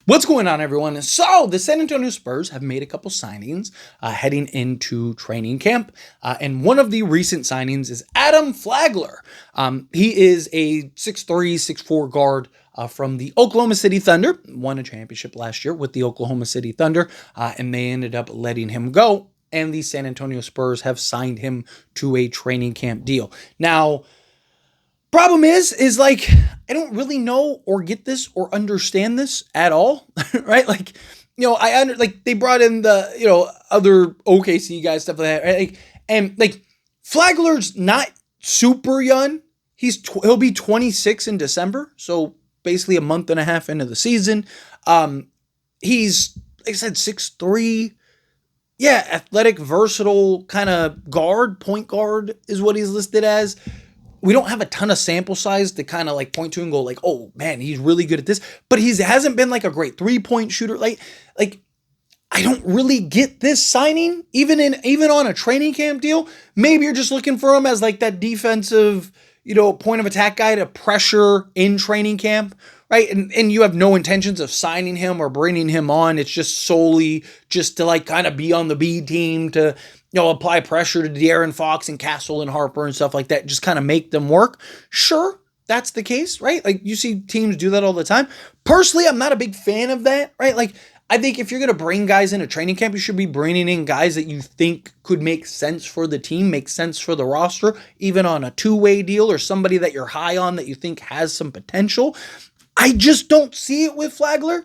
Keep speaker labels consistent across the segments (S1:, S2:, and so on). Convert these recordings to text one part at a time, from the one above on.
S1: What's going on, everyone? So, the San Antonio Spurs have made a couple signings heading into training camp. And one of the recent signings is Adam Flagler. He is a 6'3", 6'4" guard from the Oklahoma City Thunder. Won a championship last year with the Oklahoma City Thunder, and they ended up letting him go. And the San Antonio Spurs have signed him to a training camp deal. Now, problem is like, I don't really know or get this or understand this at all, right? Like, they brought in the, other OKC guys, stuff like that, right? And Flagler's not super young. He'll be 26 in December. So basically a month and a half into the season. He's, like I said, 6'3". Yeah, athletic, versatile kind of guard, point guard is what he's listed as. We don't have a ton of sample size to kind of point to and go oh man, he's really good at this. But he hasn't been a great 3-point shooter. Like I don't really get this signing, even on a training camp deal. Maybe you're just looking for him as that defensive, point of attack guy to pressure in training camp, right? And you have no intentions of signing him or bringing him on. It's just solely just to kind of be on the B team to, apply pressure to De'Aaron Fox and Castle and Harper and stuff like that. Just kind of make them work. Sure, that's the case, right? You see teams do that all the time. Personally, I'm not a big fan of that, right? I think if you're going to bring guys into training camp, you should be bringing in guys that you think could make sense for the team, make sense for the roster, even on a two-way deal or somebody that you're high on that you think has some potential. I just don't see it with Flagler.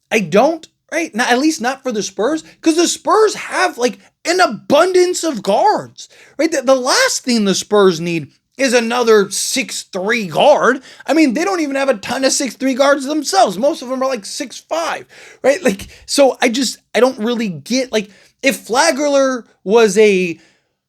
S1: I don't, right? Not, at least not for the Spurs, because the Spurs have an abundance of guards, right? The last thing the Spurs need is another 6'3" guard. I mean, they don't even have a ton of 6'3" guards themselves. Most of them are 6'5", right? So I don't really get, if Flagler was a,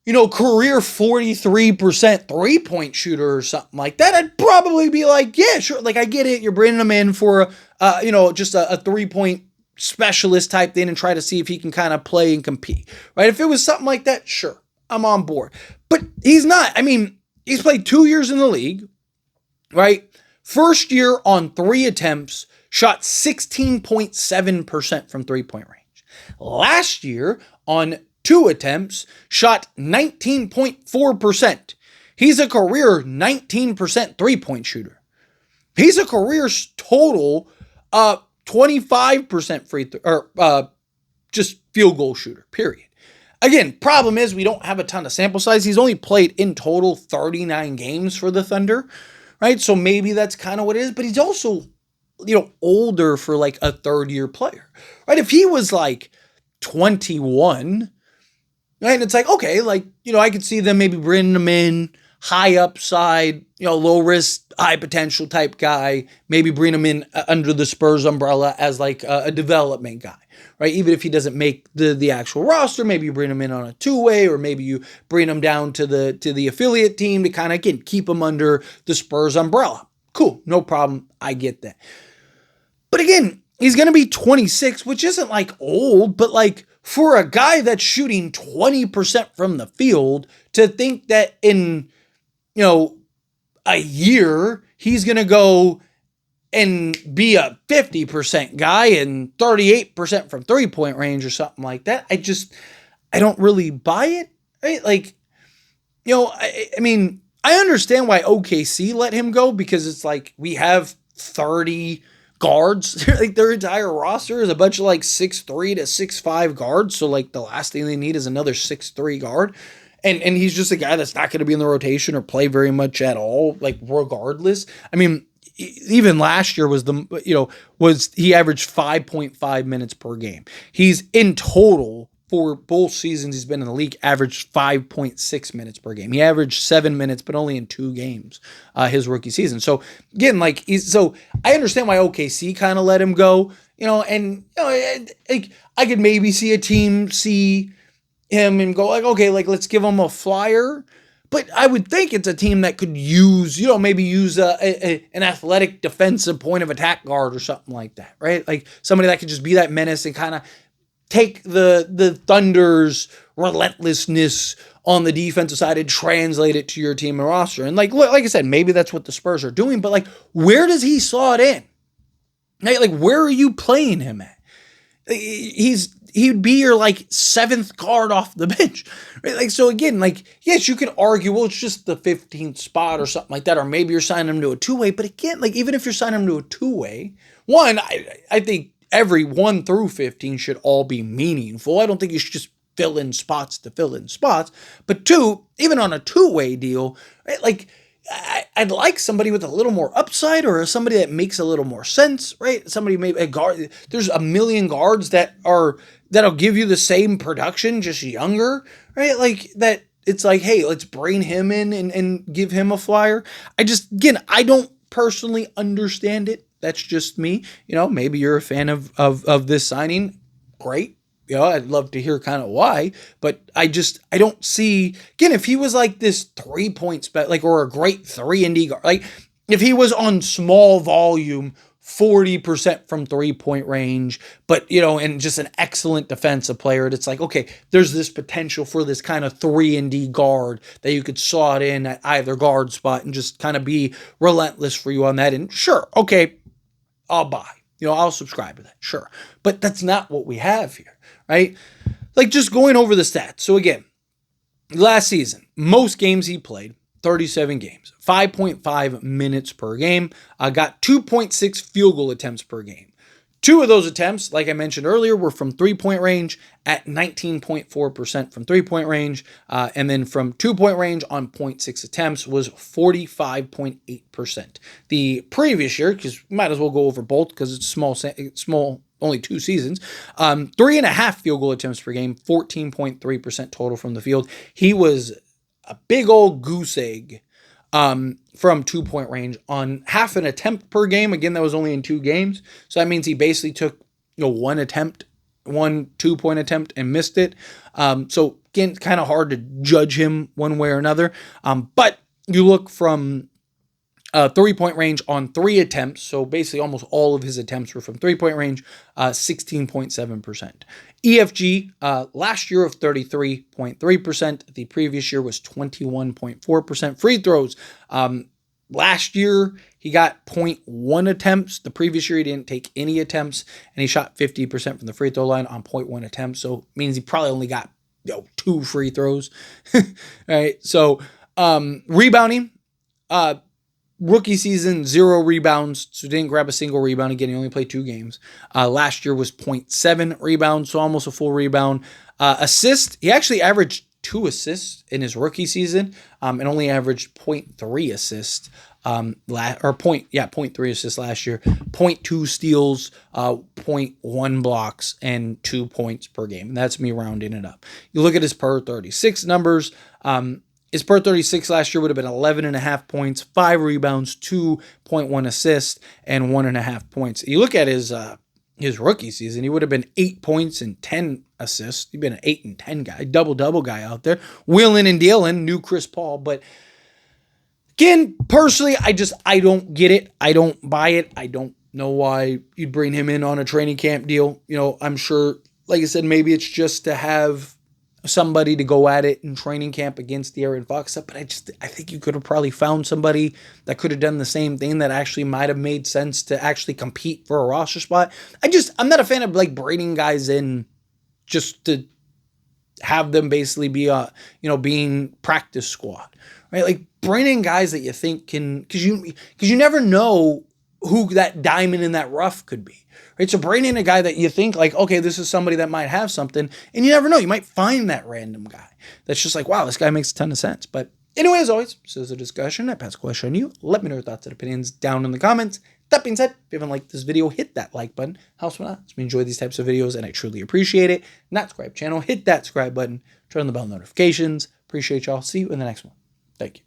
S1: career 43% 3-point shooter or something like that, I'd probably be yeah, sure. I get it. You're bringing him in for, just a 3-point specialist type thing and try to see if he can kind of play and compete, right? If it was something like that, sure, I'm on board. But he's not. I mean, he's played 2 years in the league, right? First year on 3 attempts, shot 16.7% from 3-point range. Last year on 2 attempts, shot 19.4%. He's a career 19% 3-point shooter. He's a career total 25% just field goal shooter, period. Again, problem is we don't have a ton of sample size. He's only played in total 39 games for the Thunder, right? So maybe that's kind of what it is, but he's also, older for a third-year player, right? If he was 21, right, and it's okay, I could see them maybe bringing him in, high upside, low risk, high potential type guy, maybe bring him in under the Spurs umbrella as a development guy, right? Even if he doesn't make the actual roster, maybe you bring him in on a two-way, or maybe you bring him down to the affiliate team to kind of, again, keep him under the Spurs umbrella. Cool, no problem. I get that. But again, he's going to be 26, which isn't old, but for a guy that's shooting 20% from the field, to think that in, a year, he's going to go and be a 50% guy and 38% from 3-point range or something like that. I don't really buy it, right? I mean, I understand why OKC let him go, because it's we have 30 guards. Their entire roster is a bunch of 6'3" to 6'5" guards. So the last thing they need is another 6'3" guard. And he's just a guy that's not going to be in the rotation or play very much at all, regardless. I mean, even last year he averaged 5.5 minutes per game. He's in total for both seasons he's been in the league averaged 5.6 minutes per game. He averaged 7 minutes, but only in 2 games his rookie season. So again, so I understand why OKC kind of let him go, and I could maybe see a team see him and go okay, let's give him a flyer. But I would think it's a team that could use, maybe use an athletic defensive point of attack guard or something like that, right? Somebody that could just be that menace and kind of take the Thunder's relentlessness on the defensive side and translate it to your team and roster. And like I said, maybe that's what the Spurs are doing, but where does he slot in? Right? Like, where are you playing him at? He'd be your like seventh guard off the bench, right? Like, so again, like, yes, you could argue, well, it's just the 15th spot or something like that, or maybe you're signing him to a two-way. But again, like, even if you're signing him to a two-way, one, I think every 1 through 15 should all be meaningful. I don't think you should just fill in spots to fill in spots. But two, even on a two-way deal, right, like, I'd like somebody with a little more upside, or somebody that makes a little more sense, right? Somebody, maybe a guard. There's a million guards that'll give you the same production, just younger, right? Like that. It's like, hey, let's bring him in and give him a flyer. I don't personally understand it. That's just me. Maybe you're a fan of this signing. Great. I'd love to hear kind of why, but I don't see, again, if he was like this 3-point or a great 3-and-D guard, like if he was on small volume, 40% from 3-point range, but, and just an excellent defensive player, it's like, okay, there's this potential for this kind of 3-and-D guard that you could slot in at either guard spot and just kind of be relentless for you on that. And sure, okay, I'll buy. I'll subscribe to that, sure. But that's not what we have here, right? Like, just going over the stats. So again, last season, most games he played, 37 games, 5.5 minutes per game, got 2.6 field goal attempts per game. 2 of those attempts, like I mentioned earlier, were from 3-point range at 19.4% from 3-point range. And then from 2-point range on 0.6 attempts was 45.8%. The previous year, because we might as well go over both because it's small, only 2 seasons, 3.5 field goal attempts per game, 14.3% total from the field. He was a big old goose egg from 2-point range on half an attempt per game. Again, that was only in 2 games. So that means he basically took one 2-point attempt and missed it. So again, it's kind of hard to judge him one way or another. But you look from 3-point range on 3 attempts. So basically almost all of his attempts were from 3-point range, 16.7%. EFG last year of 33.3%. The previous year was 21.4%. Free throws. Last year, he got 0.1 attempts. The previous year, he didn't take any attempts, and he shot 50% from the free throw line on 0.1 attempts. So it means he probably only got 2 free throws. All right. So rebounding. Rookie season, 0 rebounds, so didn't grab a single rebound. Again, he only played 2 games. Last year was 0.7 rebounds, so almost a full rebound. Assist, he actually averaged 2 assists in his rookie season, and only averaged 0.3 assists, 0.3 assists last year. 0.2 steals, 0.1 blocks, and 2 points per game. And that's me rounding it up. You look at his per 36 numbers. His per 36 last year would have been 11.5 points, 5 rebounds, 2.1 assists, and 1.5 points. You look at his rookie season, he would have been 8 points and 10 assists. He'd been an 8 and 10 guy, double guy out there, wheeling and dealing, new Chris Paul. But again, personally, I don't get it. I don't buy it. I don't know why you'd bring him in on a training camp deal. I'm sure, like I said, maybe it's just to have somebody to go at it in training camp against the Aaron Fox stuff, but I think you could have probably found somebody that could have done the same thing that actually might have made sense to actually compete for a roster spot. I'm not a fan of like bringing guys in just to have them basically be being practice squad, right? Like bringing guys that you think can, because you never know who that diamond in that rough could be. Right, so bring in a guy that you think like, okay, this is somebody that might have something, and you never know. You might find that random guy that's just like, wow, this guy makes a ton of sense. But anyway, as always, this is a discussion. I pass the question on you. Let me know your thoughts and opinions down in the comments. That being said, if you haven't liked this video, hit that like button. Helps me out. We enjoy these types of videos, and I truly appreciate it. Not subscribe channel, hit that subscribe button. Turn on the bell notifications. Appreciate y'all. See you in the next one. Thank you.